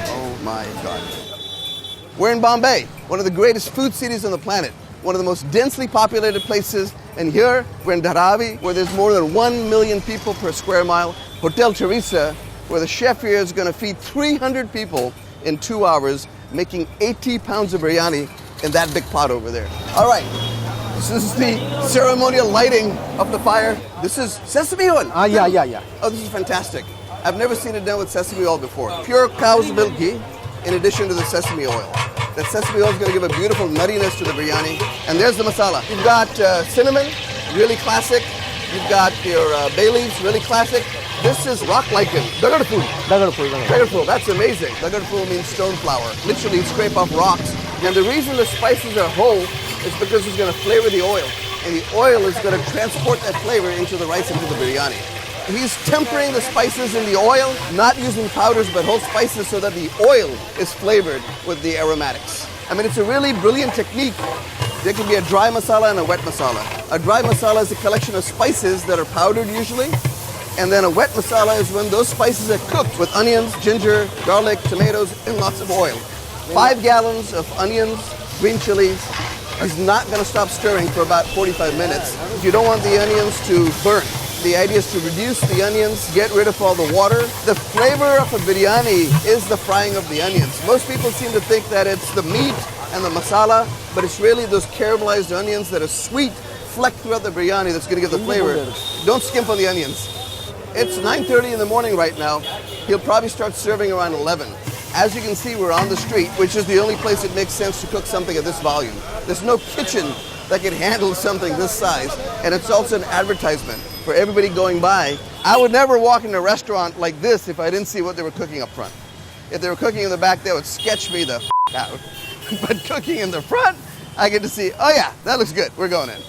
Oh my God. We're in Bombay, one of the greatest food cities on the planet, one of the most densely populated places. And here, we're in Dharavi, where there's more than 1 million people per square mile. Hotel Teresa, where the chef here is going to feed 300 people in 2 hours, making 80 pounds of biryani in that big pot over there. All right, this is the ceremonial lighting of the fire. This is sesame oil. Yeah. Oh, this is fantastic. I've never seen it done with sesame oil before. Pure cow's milk ghee in addition to the sesame oil. That sesame oil is going to give a beautiful nuttiness to the biryani. And there's the masala. You've got cinnamon, really classic. You've got your bay leaves, really classic. This is rock lichen. Dagarpul. That's amazing. Dagarpul means stone flour. Literally scrape off rocks. And the reason the spices are whole is because it's going to flavor the oil. And the oil is going to transport that flavor into the rice, into the biryani. He's tempering the spices in the oil, not using powders but whole spices so that the oil is flavored with the aromatics. I mean, it's a really brilliant technique. There can be a dry masala and a wet masala. A dry masala is a collection of spices that are powdered usually. And then a wet masala is when those spices are cooked with onions, ginger, garlic, tomatoes, and lots of oil. 5 gallons of onions, green chilies. He's not going to stop stirring for about 45 minutes. You don't want the onions to burn. The idea is to reduce the onions, get rid of all the water. The flavor of a biryani is the frying of the onions. Most people seem to think that it's the meat and the masala, but it's really those caramelized onions that are sweet, flecked throughout the biryani that's going to give the flavor. Don't skimp on the onions. It's 9:30 in the morning right now. He'll probably start serving around 11. As you can see, we're on the street, which is the only place it makes sense to cook something at this volume. There's no kitchen that can handle something this size, and it's also an advertisement for everybody going by. I would never walk in a restaurant like this if I didn't see what they were cooking up front. If they were cooking in the back, they would sketch me the out. But cooking in the front, I get to see, oh yeah, that looks good, we're going in.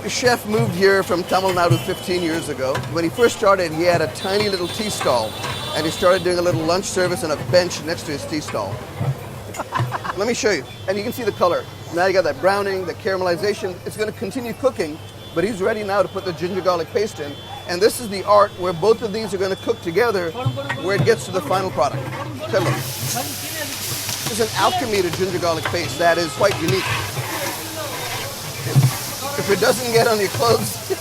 The chef moved here from Tamil Nadu 15 years ago. When he first started, he had a tiny little tea stall, and he started doing a little lunch service on a bench next to his tea stall. Let me show you. And you can see the color. Now you got that browning, the caramelization. It's going to continue cooking, but he's ready now to put the ginger garlic paste in. And this is the art where both of these are going to cook together, where it gets to the final product. Take a look. There's an alchemy to ginger garlic paste that is quite unique. If it doesn't get on your clothes,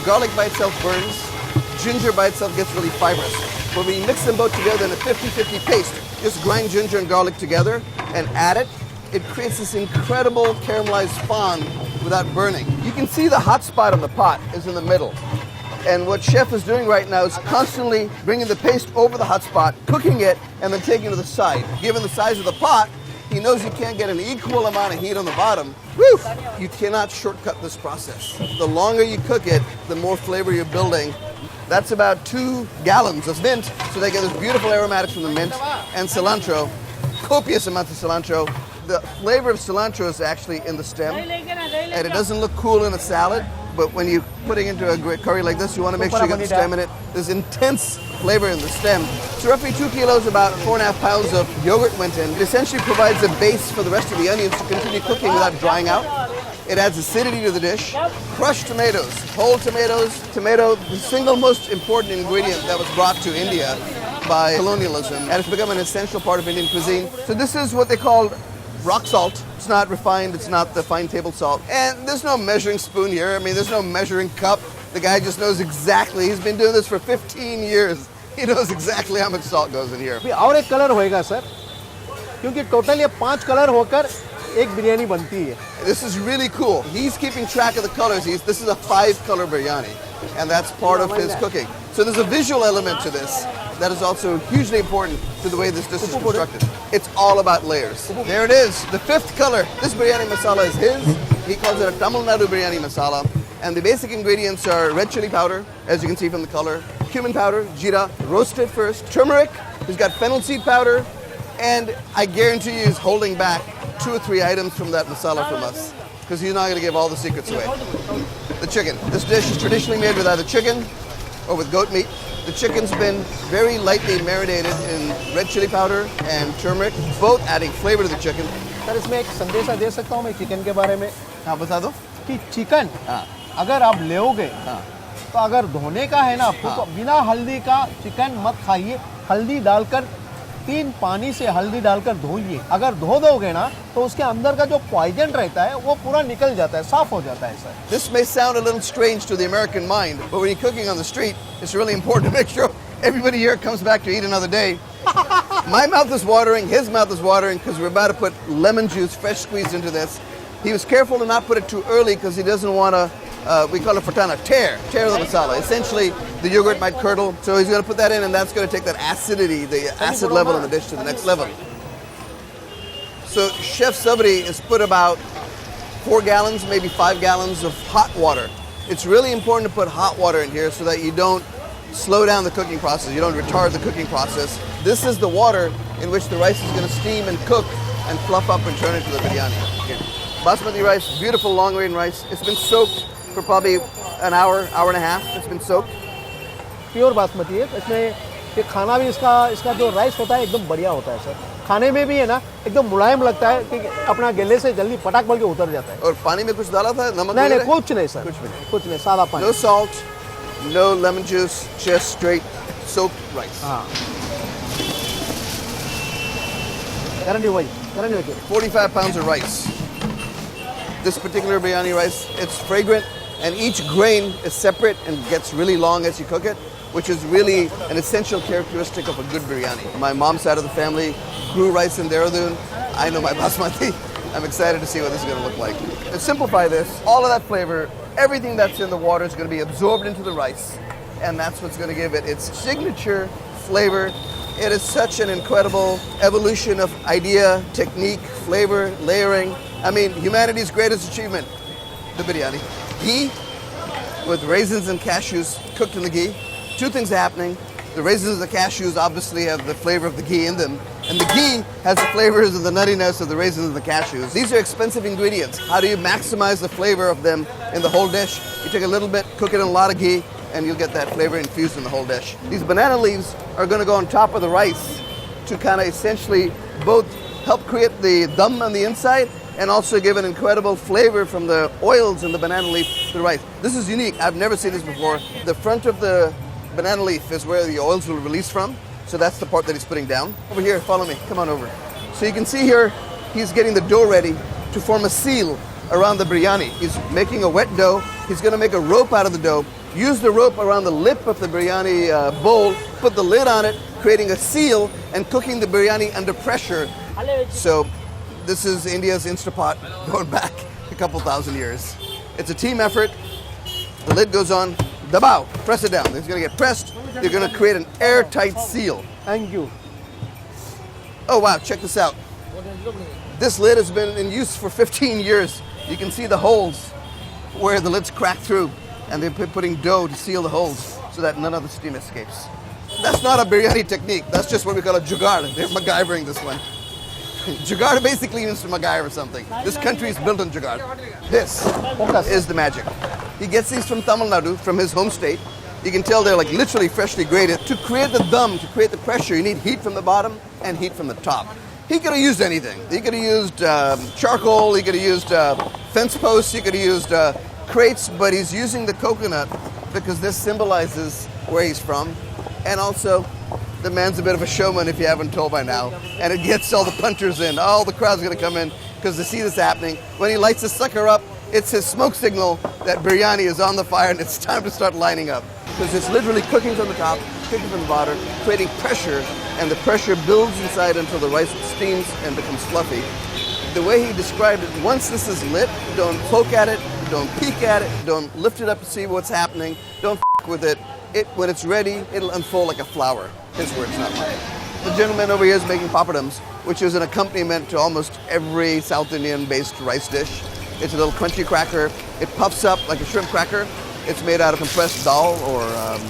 garlic by itself burns, ginger by itself gets really fibrous. But when you mix them both together in a 50-50 paste, just grind ginger and garlic together and add it, it creates this incredible caramelized fond without burning. You can see the hot spot on the pot is in the middle. And what chef is doing right now is constantly bringing the paste over the hot spot, cooking it, and then taking it to the side. Given the size of the pot, he knows you can't get an equal amount of heat on the bottom. Woo! You cannot shortcut this process. The longer you cook it, the more flavor you're building. That's about 2 gallons of mint, so they get this beautiful aromatics from the mint and cilantro, copious amounts of cilantro. The flavor of cilantro is actually in the stem, and it doesn't look cool in a salad, but when you're putting into a great curry like this, you want to make sure you get the stem in it. There's intense flavor in the stem. So roughly 2 kilos, about 4.5 pounds of yogurt went in. It essentially provides a base for the rest of the onions to continue cooking without drying out. It adds acidity to the dish. Crushed tomatoes, whole tomatoes. Tomato, the single most important ingredient that was brought to India by colonialism, and it's become an essential part of Indian cuisine. So this is what they call rock salt. It's not refined, it's not the fine table salt. And there's no measuring spoon here. I mean, there's no measuring cup. The guy just knows exactly. He's been doing this for 15 years. He knows exactly how much salt goes in here. और एक colour होएगा sir, क्योंकि total ये 5 colour होकर एक बिरयानी बनती है. This is really cool. He's keeping track of the colors. This is a 5-color biryani, and that's part of his cooking. So there's a visual element to this that is also hugely important to the way this dish is constructed. It's all about layers. There it is, the 5th color. This biryani masala is his. He calls it a Tamil Nadu biryani masala. And the basic ingredients are red chili powder, as you can see from the color, cumin powder, jeera, roasted first, turmeric, he's got fennel seed powder, and I guarantee you he's holding back 2 or 3 items from that masala from us, because he's not going to give all the secrets away. The chicken. This dish is traditionally made with either chicken or with goat meat. The chicken's been very lightly marinated in red chili powder and turmeric, both adding flavor to the chicken. Sir इसमें एक संदेशा दे सकता हूँ मैं chicken के बारे में. हाँ बता दो. कि चिकन अगर आप लेओगे तो अगर धोने का है ना आपको तो बिना हल्दी का चिकन मत खाइए. हल्दी डालकर 3 पानी से हल्दी डालकर धोइए। अगर धो दोगे ना तो उसके अंदर का जो पॉइजन रहता है वो पूरा निकल जाता है, साफ हो जाता है sir. This may sound a little strange to the American mind, but when you're cooking on the street, it's really important to make sure everybody here comes back to eat another day. My mouth is watering, his mouth is watering because we're about to put lemon juice, fresh squeezed into this. He was careful to not put it too early because he doesn't want to, we call it furtana, tear the masala. Essentially, the yogurt might curdle, so he's going to put that in and that's going to take that acidity, the acid level in the dish to the next level. So Chef Sabri has put about 4 gallons, maybe 5 gallons of hot water. It's really important to put hot water in here so that you don't slow down the cooking process, you don't retard the cooking process. This is the water in which the rice is going to steam and cook and fluff up and turn into the biryani. Here. Basmati rice, beautiful long grain rice. It's been soaked for probably an hour, hour and a half. It's been soaked. Pure basmati है, इसमें ये खाना भी इसका जो rice होता है एकदम बढ़िया होता है सर। खाने में भी है ना एकदम मुलायम लगता है कि अपना गले से जल्दी पटाख बल के उतर जाता है। और पानी में कुछ डाला था, नमक? नहीं कुछ नहीं सर, कुछ नहीं, सादा पानी। No salt, no lemon juice, just straight soaked rice. हाँ। गारंटी वही 45 pounds of rice. This particular biryani rice, it's fragrant and each grain is separate and gets really long as you cook it, which is really an essential characteristic of a good biryani. My mom's side of the family grew rice in Dehradun. I know my basmati. I'm excited to see what this is going to look like. To simplify this, all of that flavor, everything that's in the water is going to be absorbed into the rice, and that's what's going to give it its signature flavor. It is such an incredible evolution of idea, technique, flavor, layering. I mean, humanity's greatest achievement, the biryani. Ghee with raisins and cashews cooked in the ghee. 2 things are happening. The raisins and the cashews obviously have the flavor of the ghee in them, and the ghee has the flavors of the nuttiness of the raisins and the cashews. These are expensive ingredients. How do you maximize the flavor of them in the whole dish? You take a little bit, cook it in a lot of ghee, and you'll get that flavor infused in the whole dish. These banana leaves are going to go on top of the rice to kind of essentially both help create the dum on the inside and also give an incredible flavor from the oils in the banana leaf to the rice. This is unique. I've never seen this before. The front of the banana leaf is where the oils will release from. So that's the part that he's putting down. Over here, follow me. Come on over. So you can see here, he's getting the dough ready to form a seal around the biryani. He's making a wet dough. He's going to make a rope out of the dough. Use the rope around the lip of the biryani bowl, put the lid on it, creating a seal and cooking the biryani under pressure. So this is India's Instapot going back a couple thousand years. It's a team effort. The lid goes on. Dabao, press it down. It's going to get pressed. You're going to create an airtight seal. Thank you. Oh wow, check this out. This lid has been in use for 15 years. You can see the holes where the lid's cracked through, and they're putting dough to seal the holes so that none of the steam escapes. That's not a biryani technique. That's just what we call a jugaad. They're MacGyvering this one. Jugaad basically means to MacGyver something. This country is built on jugaad. This is the magic. He gets these from Tamil Nadu, from his home state. You can tell they're like literally freshly grated. To create the dum, to create the pressure, you need heat from the bottom and heat from the top. He could have used anything. He could have used charcoal, he could have used fence posts, he could have used crates, but he's using the coconut because this symbolizes where he's from. And also, the man's a bit of a showman if you haven't told by now. And it gets all the punchers in. All the crowd's going to come in because they see this happening. When he lights the sucker up, it's his smoke signal that biryani is on the fire and it's time to start lining up. Because it's literally cooking from the top, cooking from the bottom, creating pressure, and the pressure builds inside until the rice steams and becomes fluffy. The way he described it, once this is lit, don't poke at it, don't peek at it, don't lift it up to see what's happening, don't f*** with it. When it's ready, it'll unfold like a flower. His words, not mine. The gentleman over here is making papadums, which is an accompaniment to almost every South Indian-based rice dish. It's a little crunchy cracker. It puffs up like a shrimp cracker. It's made out of compressed dal, or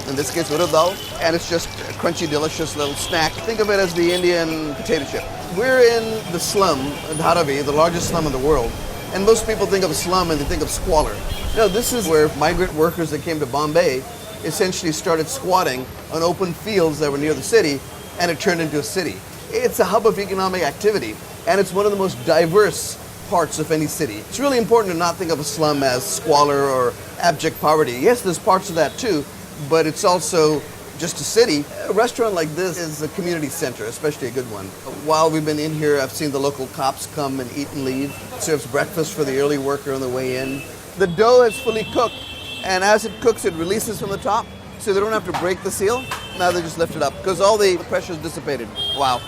in this case, urad dal, and it's just a crunchy, delicious little snack. Think of it as the Indian potato chip. We're in the slum, in Dharavi, the largest slum in the world, and most people think of a slum and they think of squalor. No, this is where migrant workers that came to Bombay essentially started squatting on open fields that were near the city, and it turned into a city. It's a hub of economic activity, and it's one of the most diverse parts of any city. It's really important to not think of a slum as squalor or abject poverty. Yes, there's parts of that too, but it's also just a city. A restaurant like this is a community center, especially a good one. While we've been in here, I've seen the local cops come and eat and leave. It serves breakfast for the early worker on the way in. The dough is fully cooked, and as it cooks, it releases from the top, so they don't have to break the seal. Now they just lift it up, because all the pressure is dissipated. Wow.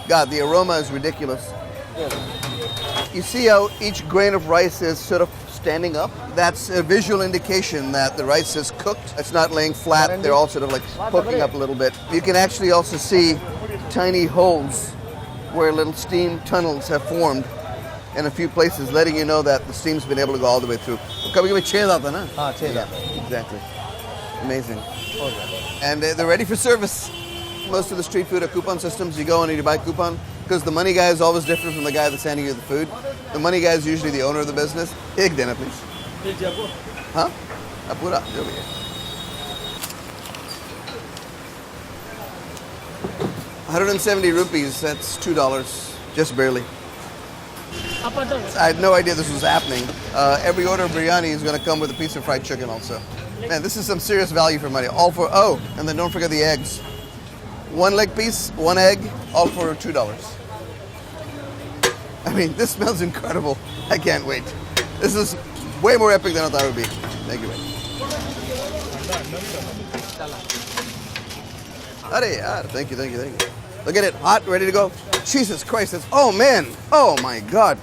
God, the aroma is ridiculous. You see how each grain of rice is sort of standing up? That's a visual indication that the rice is cooked. It's not laying flat. They're all sort of like poking up a little bit. You can actually also see tiny holes where little steam tunnels have formed in a few places, letting you know that the steam's been able to go all the way through. Exactly. Amazing. And they're ready for service. Most of the street food are coupon systems. You go in and you buy coupon, because the money guy is always different from the guy that's handing you the food. The money guy is usually the owner of the business. Ek dena, please. Huh? Apura. Over here. 170 rupees, that's $2, just barely. I had no idea this was happening. Every order of biryani is going to come with a piece of fried chicken also. Man, this is some serious value for money. All for, oh, and then don't forget the eggs. One leg piece, one egg, all for $2. I mean, this smells incredible. I can't wait. This is way more epic than I thought it would be. Thank you, man. Thank you. Look at it, hot, ready to go. Jesus Christ, oh man, oh my God.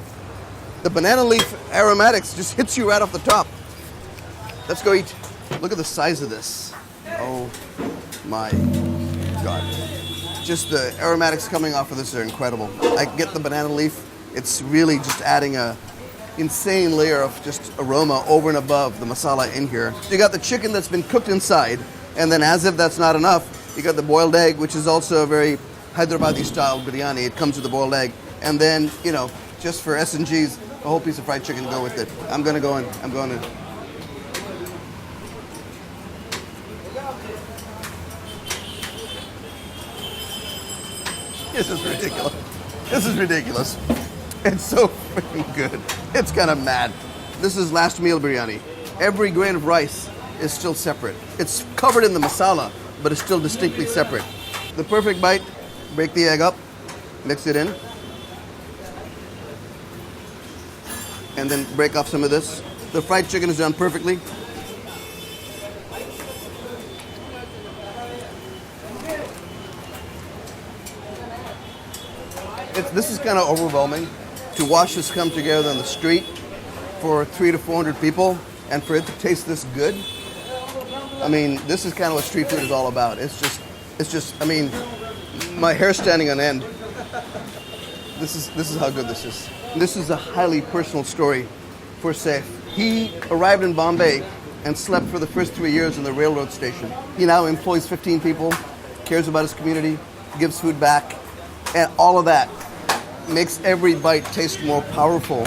The banana leaf aromatics just hits you right off the top. Let's go eat. Look at the size of this. Oh my God. Just the aromatics coming off of this are incredible. I get the banana leaf. It's really just adding a insane layer of just aroma over and above the masala in here. You got the chicken that's been cooked inside, and then as if that's not enough, you got the boiled egg, which is also a very Hyderabadi style biryani. It comes with the boiled egg. And then, you know, just for S&Gs, a whole piece of fried chicken to go with it. I'm going in. This is ridiculous. It's so freaking good. It's kind of mad. This is last meal biryani. Every grain of rice is still separate. It's covered in the masala, but it's still distinctly separate. The perfect bite, break the egg up, mix it in, and then break off some of this. The fried chicken is done perfectly. This is kind of overwhelming to watch this come together on the street for 300 to 400 people and for it to taste this good. I mean, this is kind of what street food is all about. It's just, I mean, my hair's standing on end. This is how good this is. This is a highly personal story for Saif. He arrived in Bombay and slept for the first 3 years in the railroad station. He now employs 15 people, cares about his community, gives food back, and all of that makes every bite taste more powerful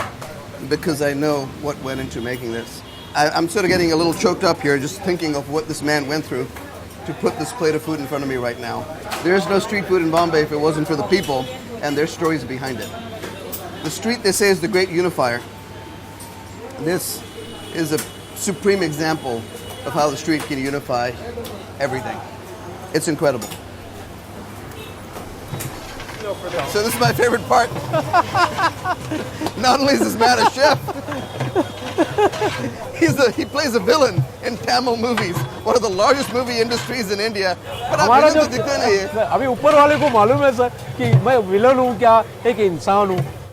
because I know what went into making this. I'm sort of getting a little choked up here just thinking of what this man went through to put this plate of food in front of me right now. There's no street food in Bombay if it wasn't for the people and their stories behind it. The street, they say, is the great unifier. This is a supreme example of how the street can unify everything. It's incredible. So this is my favorite part. Not only is this man a chef, he plays a villain in Tamil movies, one of the largest movie industries in India. But हमारा जो अभी ऊपर वाले को मालूम है sir कि मैं विलन हूँ क्या एक इंसान हूँ